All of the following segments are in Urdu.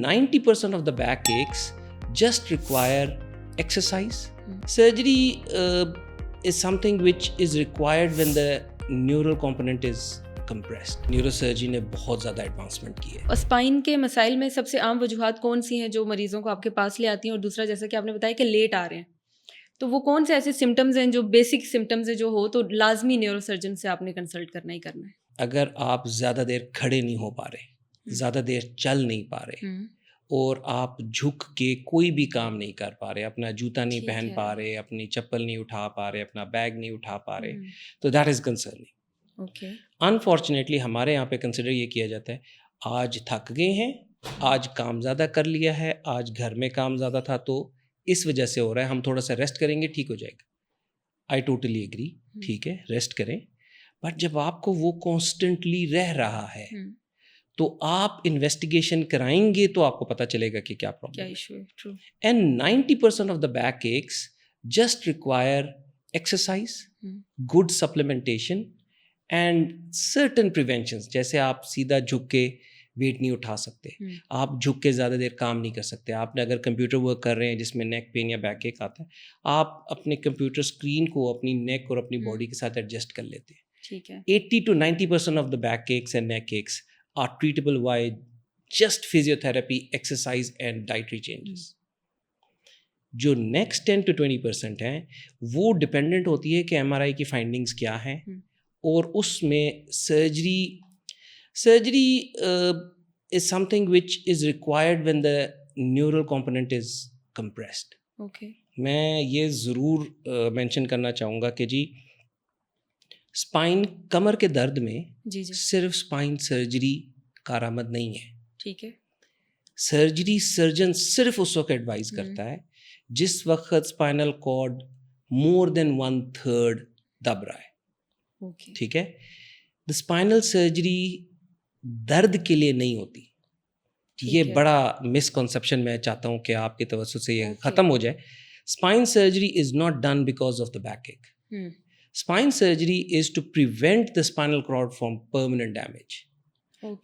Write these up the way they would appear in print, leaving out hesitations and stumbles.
And 90% of the backaches just require exercise. Surgery is something which is required when the neural component is compressed. Neurosurgery نے بہت زیادہ ایڈوانسمنٹ کی ہے. اور اسپائن کے مسائل میں سب سے عام وجوہات کون سی ہیں جو مریضوں کو آپ کے پاس لے آتی ہیں؟ اور دوسرا جیسا کہ آپ نے بتایا کہ لیٹ آ رہے ہیں، تو وہ کون سے ایسے سمٹمز ہیں جو بیسک سمٹمز ہیں جو ہو تو لازمی نیورو سرجن سے آپ نے کنسلٹ کرنا ہی کرنا ہے؟ اگر آپ زیادہ دیر کھڑے نہیں ہو پا رہے، زیادہ دیر چل نہیں پا رہے، اور آپ جھک کے کوئی بھی کام نہیں کر پا رہے، اپنا جوتا نہیں پہن پا رہے، اپنی چپل نہیں اٹھا پا رہے، اپنا بیگ نہیں اٹھا پا رہے، تو دیٹ از کنسرننگ. انفارچونیٹلی ہمارے یہاں پہ کنسیڈر یہ کیا جاتا ہے آج تھک گئے ہیں، آج کام زیادہ کر لیا ہے، آج گھر میں کام زیادہ تھا تو اس وجہ سے ہو رہا ہے، ہم تھوڑا سا ریسٹ کریں گے ٹھیک ہو جائے گا. آئی ٹوٹلی ایگری، ٹھیک ہے ریسٹ کریں، بٹ جب آپ کو وہ کانسٹنٹلی رہ رہا ہے تو آپ انویسٹیگیشن کرائیں گے تو آپ کو پتہ چلے گا کہ کیا پرابلم ہے. And 90% of the back aches just require exercise, good supplementation and certain preventions. جیسے آپ سیدھا جھک کے ویٹ نہیں اٹھا سکتے، آپ جھک کے زیادہ دیر کام نہیں کر سکتے. آپ نے اگر کمپیوٹر ورک کر رہے ہیں جس میں نیک پین یا بیک ایک آتا ہے، آپ اپنے کمپیوٹر اسکرین کو اپنی نیک اور اپنی باڈی کے ساتھ ایڈجسٹ کر لیتے ہیں. 80 to 90% of the backaches and neckaches are treatable by just physiotherapy, exercise and dietary changes. جو نیکسٹ 10 to 20% ہیں وہ ڈپینڈنٹ ہوتی ہے کہ ایم آر آئی کی فائنڈنگس کیا ہیں، اور اس میں surgery is something which is required when the neural component is compressed. میں یہ ضرور مینشن کرنا چاہوں گا کہ جی اسپائن کمر کے درد میں صرف اسپائن سرجری کارآمد نہیں ہے. ٹھیک ہے، سرجری سرجن صرف اس وقت ایڈوائز کرتا ہے جس وقت اسپائنل کارڈ مور دین 1/3 دب رہا ہے. ٹھیک ہے، دا اسپائنل سرجری درد کے لیے نہیں ہوتی. یہ بڑا مسکنسیپشن میں چاہتا ہوں کہ آپ کے توسط سے یہ ختم ہو جائے. Spine surgery is not done because of the back ache. Spine surgery is to prevent the spinal cord from permanent damage.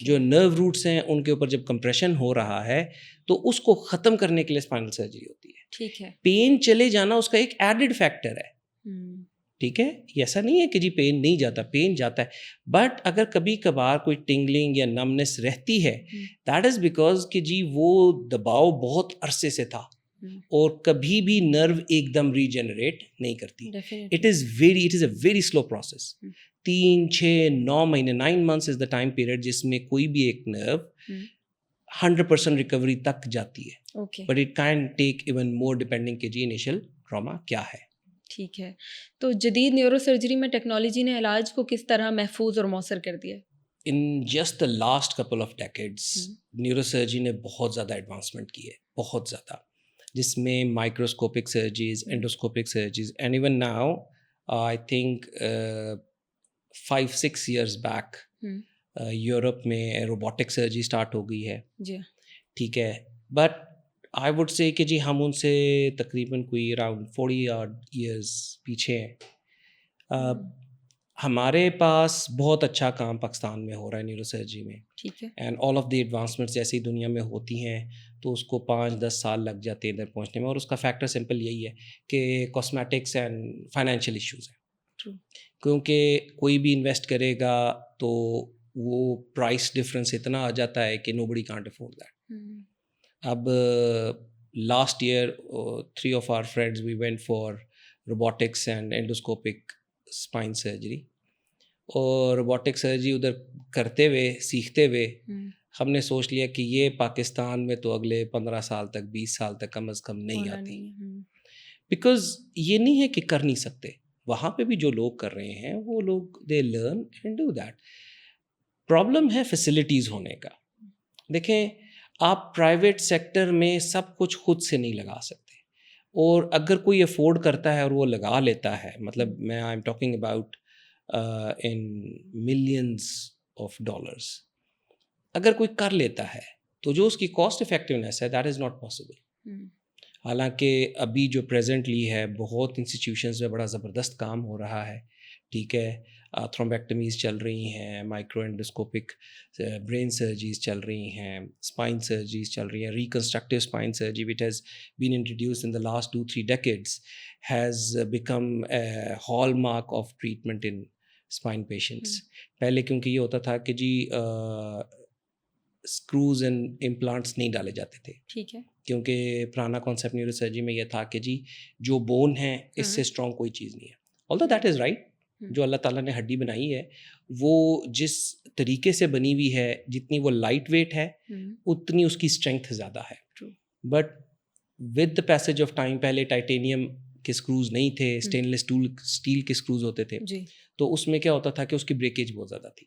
جو نرو روٹس ہیں ان کے اوپر جب کمپریشن ہو رہا ہے تو اس کو ختم کرنے کے لیے اسپائنل سرجری ہوتی ہے. ٹھیک ہے، پین چلے جانا اس کا ایک ایڈڈ فیکٹر ہے. ٹھیک ہے، ایسا نہیں ہے کہ جی پین نہیں جاتا، پین جاتا ہے، بٹ اگر کبھی کبھار کوئی ٹنگلنگ یا نمنس رہتی ہے دیٹ از بیکاز کہ جی وہ دباؤ بہت عرصے سے تھا اور کبھی بھی نرو ایک دم ریجنریٹ نہیں کرتی. It is a very slow process. 3 6 9 مہینے 9 months is the time period جس میں کوئی بھی ایک نرو 100% ریکوری تک جاتی ہے. But it can take even more depending کہ جی انیشیل ٹراما کیا ہے. ٹھیک ہے، تو جدید نیورو سرجری میں ٹیکنالوجی نے علاج کو کس طرح محفوظ اور مؤثر کر دیا؟ In just the last couple of decades neuro surgery نے بہت زیادہ ایڈوانسمنٹ کی ہے، بہت زیادہ، جس میں microscopic surgeries, endoscopic surgeries, and even now I think 5-6 years back Europe میں روبوٹک سرجری اسٹارٹ ہو گئی ہے. ٹھیک ہے، بٹ آئی وڈ سے کہ جی ہم ان سے تقریباً کوئی اراؤنڈ 40 years پیچھے ہیں. ہمارے پاس بہت اچھا کام پاکستان میں ہو رہا ہے نیورو سرجری میں. ٹھیک ہے، and all of the advancements جیسی دنیا میں ہوتی ہیں تو اس کو 5-10 سال لگ جاتے ہیں ادھر پہنچنے میں، اور اس کا فیکٹر سمپل یہی ہے کہ کاسمیٹکس اینڈ فائنینشیل ایشوز ہیں. کیونکہ کوئی بھی انویسٹ کرے گا تو وہ پرائس ڈفرینس اتنا آ جاتا ہے کہ نو بڈی کانٹ افورڈ دیٹ. اب last year 3 of our friends we went for robotics and endoscopic spine surgery. اور روبوٹک سرجری ادھر کرتے ہوئے سیکھتے ہوئے ہم نے سوچ لیا کہ یہ پاکستان میں تو اگلے 15 سال تک 20 سال تک کم از کم نہیں آتی. بیکاز یہ نہیں ہے کہ کر نہیں سکتے، وہاں پہ بھی جو لوگ کر رہے ہیں وہ لوگ they learn and do that. Problem ہے فیسلٹیز ہونے کا. دیکھیں آپ پرائیویٹ سیکٹر میں سب کچھ خود سے نہیں لگا سکتے، اور اگر کوئی افورڈ کرتا ہے اور وہ لگا لیتا ہے، مطلب میں I am talking about in millions of dollars, اگر کوئی کر لیتا ہے تو جو اس کی کاسٹ افیکٹونیس ہے دیٹ از ناٹ پاسبل. حالانکہ ابھی جو پریزنٹلی ہے بہت انسٹیٹیوشنز میں بڑا زبردست کام ہو رہا ہے. ٹھیک ہے، تھرومبیکٹمیز چل رہی ہیں, مائکرو انڈوسکوپک برین سرجریز چل رہی ہیں, اسپائن سرجریز چل رہی ہیں. Reconstructive spine surgery which has been introduced in the last 2-3 decades has become a hall mark of treatment in spine patients. پہلے کیونکہ یہ ہوتا تھا کہ جی اسکروز اینڈ امپلانٹس نہیں ڈالے جاتے تھے, ٹھیک ہے, کیونکہ پرانا کانسیپٹ نیورو سرجری میں یہ تھا کہ جی جو بون ہے اس سے اسٹرانگ کوئی چیز نہیں ہے. آلدو دیٹ از رائٹ, جو اللہ تعالیٰ نے ہڈی بنائی ہے وہ جس طریقے سے بنی ہوئی ہے, جتنی وہ لائٹ ویٹ ہے اتنی اس کی اسٹرینتھ زیادہ ہے. But with the passage of time, پہلے ٹائٹینیم کے اسکروز نہیں تھے, اسٹین لیس اسٹیل کے اسکروز ہوتے تھے, تو اس میں کیا ہوتا تھا کہ اس کی بریکیج بہت زیادہ تھی.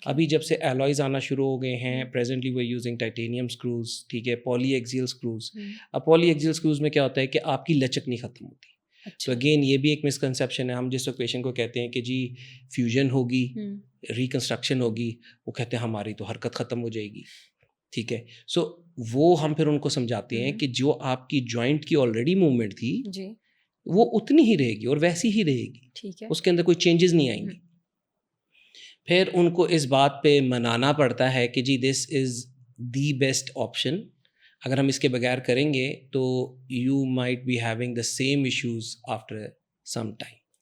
ابھی جب سے ایلوائز آنا شروع ہو گئے ہیں, پریزنٹلی وہ یوزنگ ٹائٹینیم اسکروز, ٹھیک ہے, پولی ایکزیل اسکروز. اب پولی ایکزیل اسکروز میں کیا ہوتا ہے کہ آپ کی لچک نہیں ختم ہوتی. تو اگین یہ بھی ایک مسکنسیپشن ہے. ہم جس وقت پیشنٹ کو کہتے ہیں کہ جی فیوژن ہوگی, ریکنسٹرکشن ہوگی, وہ کہتے ہیں ہماری تو حرکت ختم ہو جائے گی, ٹھیک ہے. سو وہ ہم پھر ان کو سمجھاتے ہیں کہ جو آپ کی جوائنٹ کی آلریڈی موومنٹ تھی وہ اتنی ہی رہے گی اور ویسی ہی رہے گی, ٹھیک ہے, اس کے اندر کوئی چینجز نہیں آئیں گے. پھر ان کو اس بات پہ منانا پڑتا ہے کہ جی دس از دی بیسٹ آپشن. اگر ہم اس کے بغیر کریں گے تو you might be having the same issues after some time.